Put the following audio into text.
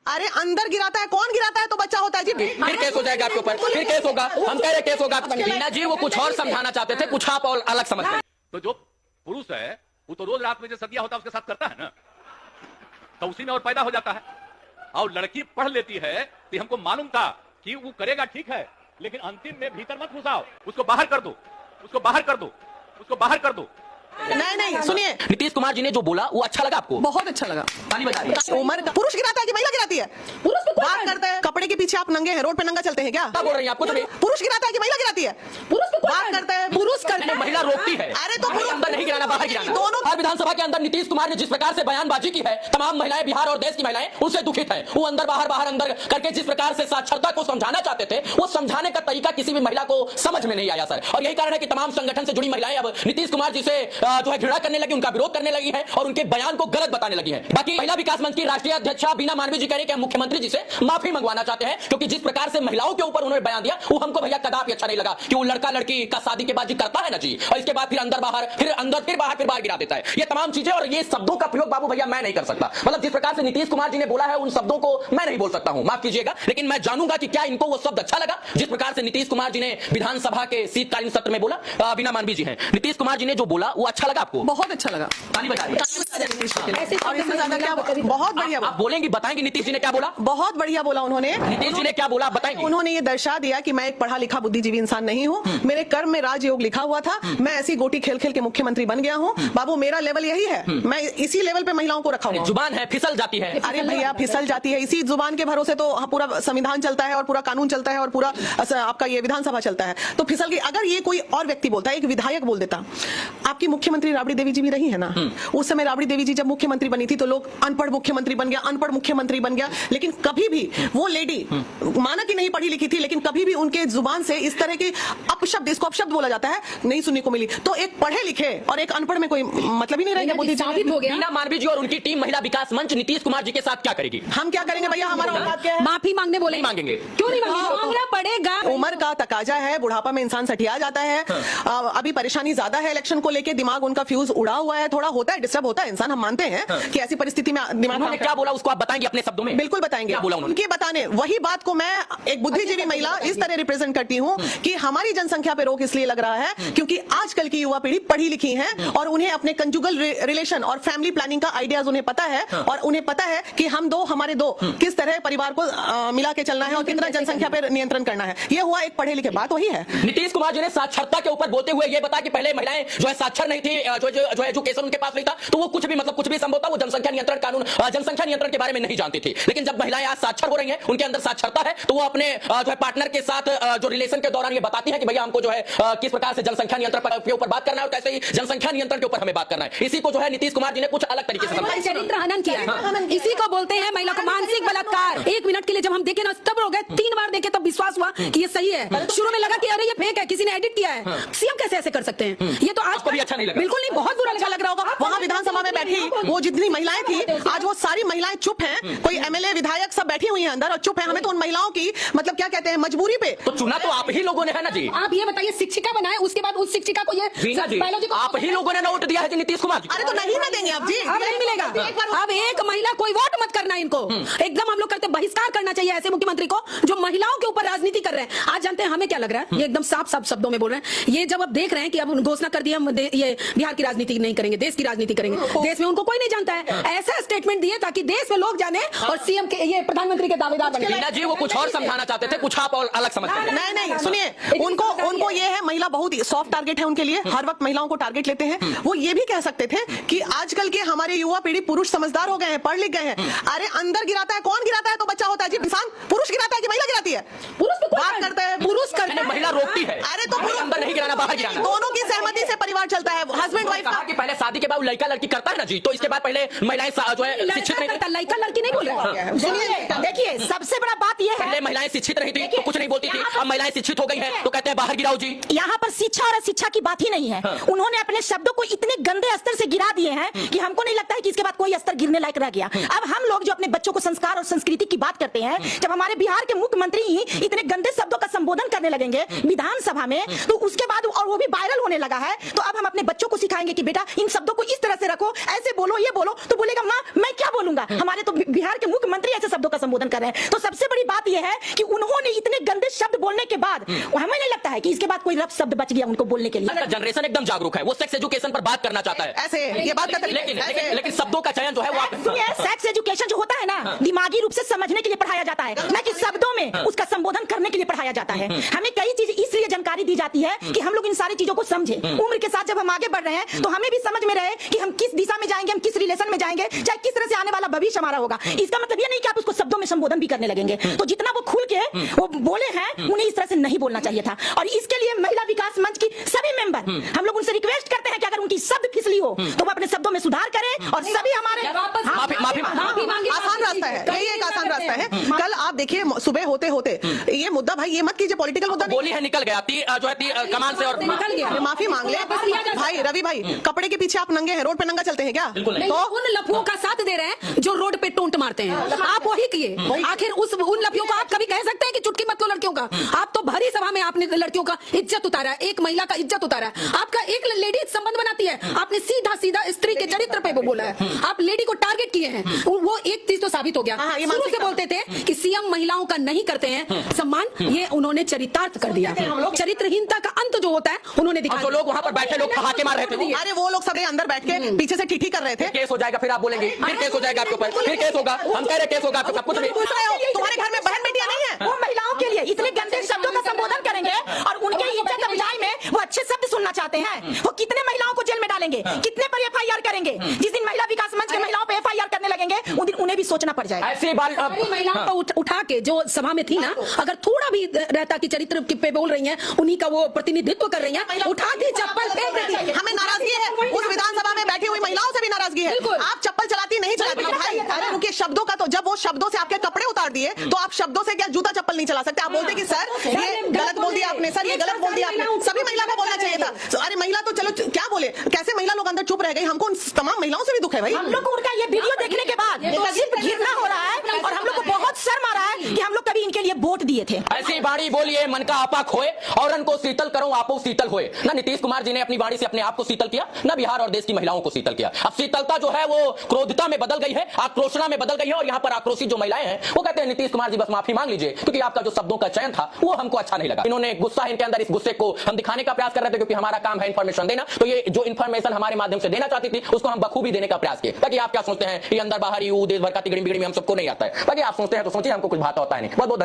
अरे अंदर गिराता है, कौन गिराता है तो बच्चा होता है जी। फिर केस हो जाएगा आपके ऊपर, फिर केस होगा। हम कह रहे केस होगा। वीना जी वो कुछ और समझाना चाहते थे, कुछ आप और अलग समझते हैं। तो जो पुरुष है वो तो रोज रात में जो सदिया होता है उसके साथ करता है ना, तो उसी में और पैदा हो जाता है। और लड़की पढ़ लेती है कि हमको मालूम था कि वो करेगा, ठीक है, लेकिन अंतिम में भीतर मत घुसाओ, उसको बाहर कर दो, उसको बाहर कर दो, उसको बाहर कर दो। नहीं सुनिए, नीतीश कुमार जी ने जो बोला वो अच्छा लगा आपको? बहुत अच्छा लगा। ताली बजा रही है। उम्र पुरुष गिराता है कि महिला गिराती है? पुरुष को बात करते हैं, कपड़े के पीछे आप नंगे हैं, रोड पे नंगा चलते हैं क्या? क्या बोल रही हैं आपको? तो पुरुष गिराता है कि महिला गिराती है? पुरुष को बात करते हैं, पुरुष करते हैं, महिला रोकती है। अरे तो पुरुष अंदर नहीं गिराना, बाहर गिराना। दोनों। और विधानसभा के अंदर नीतीश कुमार ने जिस प्रकार से बयानबाजी की है, तमाम महिलाएं, बिहार और देश की महिलाएं उससे दुखित है। वो अंदर बाहर बाहर अंदर करके जिस प्रकार से साक्षरता को समझाना चाहते थे, वो समझाने का तरीका किसी भी महिला को समझ में नहीं आया सर। और यही कारण है कि तमाम संगठन से जुड़ी महिलाएं अब नीतीश कुमार जी से जो है घृणा करने लगी, उनका विरोध करने लगी है और उनके बयान को गलत बताने लगी है। बाकी महिला विकास मंच की राष्ट्रीय अध्यक्षा बीना मांडवी जी कह रही है कि मुख्यमंत्री जी से माफी मंगवाना चाहते हैं, क्योंकि जिस प्रकार से महिलाओं के ऊपर उन्होंने बयान दिया वो हमको भैया कदापि अच्छा नहीं लगा कि वो लड़का लड़की का शादी के बाद जी करता है ना जी, और इसके बाद फिर अंदर बाहर, फिर अंदर, फिर बाहर गिरा देता है। ये तमाम चीजें और ये शब्दों का प्रयोग बाबू भैया मैं नहीं कर सकता। मतलब जिस प्रकार से नीतीश कुमार जी ने बोला है उन शब्दों को मैं नहीं बोल सकता हूं, माफ कीजिएगा, लेकिन मैं जानूंगा कि क्या इनको वो शब्द अच्छा लगा जिस प्रकार से नीतीश कुमार जी ने विधानसभा के शीतकालीन सत्र में बोला। बीना मांडवी जी हैं, नीतीश कुमार जी ने जो बोला वो अच्छा लगा आपको? बहुत अच्छा लगा। ताली बजा रही है। और इससे ज्यादा क्या? बहुत बढ़िया। आप बोलेंगी, बताएंगे नीतीश जी ने क्या बोला? बहुत बढ़िया बोला उन्होंने। नीतीश जी ने क्या बोला बताएंगे? उन्होंने ये दर्शा दिया कि मैं एक पढ़ा लिखा बुद्धिजीवी इंसान नहीं हूँ, मेरे कर्म में राजयोग लिखा हुआ था, मैं ऐसी गोटी खेल खेल के मुख्यमंत्री बन गया हूँ। बाबू मेरा लेवल यही है, मैं इसी लेवल पे महिलाओं को रखा हूँ। जुबान है फिसल जाती है। अरे भैया फिसल जाती है, इसी जुबान के भरोसे तो पूरा संविधान चलता है और पूरा कानून चलता है और पूरा आपका ये विधानसभा चलता है। तो फिसल गई। अगर ये कोई और व्यक्ति बोलता है, एक विधायक बोल देता, आपकी मुख्यमंत्री राबड़ी देवी जी भी रही है ना, उस समय राबड़ी देवी जी जब मुख्यमंत्री बनी थी तो लोग अनपढ़ मुख्यमंत्री बन गया, अनपढ़ मुख्यमंत्री बन गया, लेकिन कभी भी वो लेडी माना कि नहीं पढ़ी लिखी थी, लेकिन कभी भी उनके जुबान से इस तरह की अपशब्द, इसको अपशब्द बोला जाता है, नहीं सुनने को मिली। तो एक पढ़े लिखे और एक अनपढ़ में कोई मतलब ही नहीं रहेगा। बीना मांडवी जी और उनकी टीम महिला विकास मंच नीतीश कुमार जी के साथ क्या करेगी? हम क्या करेंगे भैया? हमारा औकात क्या है? माफी मांगने बोले मांगेंगे? क्यों नहीं मांगना पड़ेगा? उम्र का तकाजा है, बुढ़ापा में इंसान सठिया जाता है। अभी परेशानी ज्यादा है इलेक्शन को लेके, दिमाग उनका फ्यूज उड़ा हुआ है, थोड़ा होता है, डिस्टर्ब होता है इंसान, हम मानते हैं कि ऐसी परिस्थिति में दिमाग उन्होंने क्या बोला उसको आप बताएंगे अपने शब्दों में? बिल्कुल बताएंगे। क्या बोला उन्होंने? उनके बताने वही बात को मैं एक बुद्धिजीवी महिला इस तरह रिप्रेजेंट करती हूँ कि हमारी जनसंख्या पे रोक इसलिए लग रहा है क्योंकि आजकल की युवा पीढ़ी पढ़ी लिखी है और उन्हें अपने कंजुगल रिलेशन और फैमिली प्लानिंग का आइडियाज उन्हें पता है और उन्हें पता है कि हम दो हमारे दो किस तरह परिवार को मिला के चलना है और कितना जनसंख्या पर नियंत्रण करना है। ये हुआ एक पढ़े लिखे, बात वही है। नीतीश कुमार जी ने साक्षरता के ऊपर बोलते हुए ये बताया कि पहले महिलाएं जो है साक्षर नहीं थी, जो एजुकेशन उनके पास नहीं था, तो वो कुछ भी मतलब कुछ भी संभव था, वो जनसंख्या नियंत्रण कानून, जनसंख्या नियंत्रण के बारे में नहीं जानती थी। लेकिन जब महिलाएं आज साक्षर हो रही हैं, उनके अंदर साक्षरता है, तो वो अपने जो है पार्टनर के साथ जो रिलेशन के दौरान ये बताती है कि भैया हमको जो है किस प्रकार से जनसंख्या नियंत्रण के ऊपर बात करना है और कैसे ही जनसंख्या नियंत्रण के ऊपर हमें बात करना है। इसी को जो है नीतीश कुमार जी ने कुछ अलग तरीके से समझाया। चरित्र हनन किया है, इसी को बोलते हैं महिला को मानसिक बलात्कार। एक मिनट के लिए जब हम देखे ना तब हो गए, 3 बार देखे तब विश्वास हुआ कि ये सही है। शुरू में लगा कि अरे ये फेक है, किसी ने एडिट किया है। सीएम कैसे ऐसे कर सकते हैं? ये तो आज भी अच्छा नहीं लगा। बिल्कुल नहीं, बहुत बुरा लग रहा होगा। वहां विधानसभा में बैठी वो जितनी महिलाएं थी, आज वो सारी महिलाएं चुप हैं। कोई एमएलए विधायक सब बैठी हुई हैं अंदर और चुप है। हमें तो उन महिलाओं की मतलब क्या कहते हैं, मजबूरी पे तो चुना तो आप ही लोगों ने है ना जी। आप ये बताइए, शिक्षिका बनाए, उसके बाद उस शिक्षिका को ये बायोलॉजी को आप ही लोगों ने वोट दिया है नीतीश कुमार जी। अरे तो नहीं ना देंगे आप जी, अब नहीं मिलेगा। अब एक महिला कोई वोट मत करना इनको, एकदम हम लोग करते बहिष्कार करना चाहिए ऐसे मुख्यमंत्री को जो महिलाओं के ऊपर राजनीति कर रहे हैं। आज जानते हैं हमें क्या लग रहा है, ये एकदम साफ साफ शब्दों में बोल रहे हैं। ये जब अब देख रहे हैं कि अब घोषणा कर दिया ये बिहार की राजनीति नहीं करेंगे, देश की राजनीति करेंगे, देश में उनको कोई नहीं जानता है, ऐसा स्टेटमेंट दिए ताकि देश में लोग जाने और सीएम के ये प्रधानमंत्री के दावेदार बने। मीना जी वो कुछ और समझाना चाहते थे, कुछ आप और अलग समझते हैं। नहीं सुनिए, उनको ये है, महिला बहुत ही सॉफ्ट टारगेट है उनके लिए, हर वक्त महिलाओं को टारगेट लेते हैं। वो ये भी कह सकते थे कि आजकल के हमारे युवा पीढ़ी पुरुष समझदार हो गए हैं, पढ़ लिख गए हैं। अरे अंदर गिराता है, कौन गिराता है तो बच्चा होता है जी। इंसान पुरुष गिराता है कि महिला गिराती है? पुरुष बात करते हैं, पुरुष करते हैं, महिला रोकती है। अरे तो अंदर नहीं गिराना, बाहर गिराना, दोनों की सहमति से परिवार चलता है। हस्बैंड वाइफ का पहले शादी के बाद लड़का लड़की करता है ना जी, तो इसके बाद पहले महिलाएं जो है शिक्षित नहीं करता। लड़का लड़की नहीं बोल रहा है। देखिए सबसे बड़ा बात बात यह है, पहले महिलाएं शिक्षित नहीं थी तो कुछ नहीं बोलती थी, अब महिलाएं शिक्षित हो गई हैं तो कहते हैं बाहर गिराओ जी। यहाँ पर शिक्षा और अशिक्षा की बात ही नहीं है। उन्होंने अपने शब्दों को इतने गंदे स्तर से गिरा दिए हैं कि हमको नहीं लगता है कि इसके बाद कोई स्तर गिरने लायक रह गया। अब हम लोग जो अपने बच्चों को संस्कार और संस्कृति की बात करते हैं, जब हमारे बिहार के मुख्यमंत्री ही इतने गंदे शब्दों का संबोधन करने लगेंगे विधानसभा में, तो उसके बाद और वो भी वायरल होने लगा है, तो अब हम अपने बच्चों को सिखाएंगे कि बेटा इन शब्दों को इस तरह से रखो, ऐसे बोलो, ये बोलो, तो बोलेगा माँ मैं क्या बोलूंगा, हमारे तो बिहार के मुख्यमंत्री ऐसे शब्दों का संबोधन कर रहे हैं। तो सबसे बड़ी बात यह है कि उन्होंने इतने गंदे शब्द बोलने के बाद हमें नहीं लगता है कि इसके बाद कोई रफ शब्द बच गया उनको बोलने के लिए। जनरेशन एकदम जागरूक है, वो सेक्स एजुकेशन पर बात करना चाहता है। ऐसे ये बात करते लेकिन शब्दों का चयन जो है वो आप सेक्स एजुकेशन जो होता है ना, दिमागी रूप से समझने के लिए पढ़ाया जाता है, न कि शब्दों में उसका संबोधन करने के लिए पढ़ाया जाता है। हमें कई चीज इसलिए जानकारी दी जाती है कि हम लोग इन सारी चीजों को समझे। उम्र के साथ जब हम आगे बढ़ रहे हैं तो हमें भी समझ में रहे कि हम किस दिशा में जाएंगे, हम किस रिलेशन में जाएंगे, चाहे किस तरह से आने वाला भविष्य हमारा होगा। इसका मतलब ये नहीं कि आप उसको शब्दों में संबोधन भी करने लगेंगे। तो जितना वो खुल के वो बोले हैं, उन्हें इस तरह से नहीं बोलना चाहिए था। और इसके लिए महिला विकास मंच की सभी मेंबर हम लोग उनसे रिक्वेस्ट करते हैं कि अगर उनकी शब्द फिसली हो तो वो अपने शब्दों में सुधार करें और सभी हमारे माफी आसान रास्ता है, यही एक आसान रास्ता है। कल आप देखिए सुबह होते होते ये मुद्दा, भाई ये मत कीजिए पॉलिटिकल मुद्दा, गोली है निकल गया जो है कमान से और निकल गया। माफी मांग ले भाई। रवि भाई कपड़े के पीछे आप नंगे हैं, रोड पे नंगा चलते हैं क्या? नहीं, तो उन लफुओं का साथ दे रहे हैं जो रोड पे टोंट मारते हैं, आप वही किए। आखिर उन लफियों को आप कभी कह सकते हैं कि चुटकी मत लो लड़कियों का? आप तो भरी सभा में आपने लड़कियों का इज्जत उतारा, एक महिला का इज्जत उतारा। आपका एक लेडी संबंध बनाती है, आपने सीधा सीधा स्त्री के चरित्र पे वो बोला है, आप लेडी को टारगेट किए हैं। वो एक चीज तो साबित हो गया। शुरू से बोलते थे कि सीएम महिलाओं का नहीं करते हैं सम्मान, ये उन्होंने चरितार्थ कर दिया। चरित्रहीनता का अंत जो होता है उन्होंने दिखाया। जो लोग वहाँ पर बैठे लोग ठहाके मार रहे थे, अरे वो लोग सभी अंदर बैठ के पीछे से ठीठी कर रहे थे। केस हो जाएगा, फिर आप बोलेंगे, फिर केस हो जाएगा आपके ऊपर, फिर केस होगा, हम कह रहे केस होगा आपके ऊपर। कुछ नहीं, तुम्हारे घर में बहन बेटियां नहीं है? वो महिलाओं के लिए इतने गंदे शब्दों का संबोधन करेंगे और उनके इज्जत अफजाई में वो अच्छे शब्द सुनना चाहते हैं। वो कितने महिलाओं को जेल में डालेंगे, कितने पर एफआईआर करेंगे? जिस दिन महिला विकास मंच के महिलाओं पे एफआईआर करने लगेंगे उस दिन उन्हें भी सोचना पड़ जाएगा। ऐसी बात महिलाओं को उठा के जो सभा में थी ना, अगर थोड़ा भी रहता कि चरित्र पे बोल रही हैं, उन्हीं का वो प्रतिनिधित्व कर रही हैं, उठा दी चप्पल फेंक देती। हमें नाराजगी है उस विधानसभा में बैठी हुई महिलाओं से भी नाराजगी है। आप चप्पल चलाती नहीं चलाती भाई? अरे रुकिए, शब्दों का तो जब वो शब्दों से आपके कपड़े उतार दिए तो आप शब्दों से क्या जूता चप्पल नहीं चला सकते? आप बोलते कि सर ये गलत बोल दिया आपने, सर ये गलत बोल दिया आपने। सभी महिला को बोलना चाहिए था। अरे महिला तो चलो क्या बोले, कैसे महिला लोग अंदर चुप रह गई? हमको उन तमाम महिलाओं से भी दुख है भाई। हम लोग को उनका ये वीडियो देखने के बाद सिर्फ घृणा हो रहा है और हम लोग को बहुत शर्म आ रहा है कि हम लोग कभी इनके लिए वोट दिए थे। ऐसी वाणी बोलिए मन का आपा खोए और को शीतल करो आपो शीतल होए। ना नीतीश कुमार जी ने अपनी वाणी से अपने आप को शीतल किया, ना बिहार और देश की महिलाओं को शीतल किया। अब शीतलता जो है वो क्रोधता में बदल गई है, आक्रोशना में बदल गई है। और यहाँ पर आक्रोशित जो महिलाएं हैं वो कहते हैं नीतीश कुमार जी बस माफी मांग लीजिए, क्योंकि आपका जो शब्दों का चयन था वो हमको अच्छा नहीं लगा। इन्होंने गुस्सा इनके अंदर, इस गुस्से को हम दिखाने का प्रयास कर रहे थे, क्योंकि हमारा काम है इन्फॉर्मेशन देना। तो ये जो इन्फॉर्मेशन हमारे माध्यम से देना चाहती थी उसको हम बखूबी देने का प्रयास किए, ताकि आप क्या सोचते हैं ये अंदर बाहर यू देश भर का तिगड़ी बिगड़ी में हम सबको नहीं आता है। बाकी आप सोचते हैं तो सोचिए, हमको कुछ भाता होता है नहीं। बहुत बहुत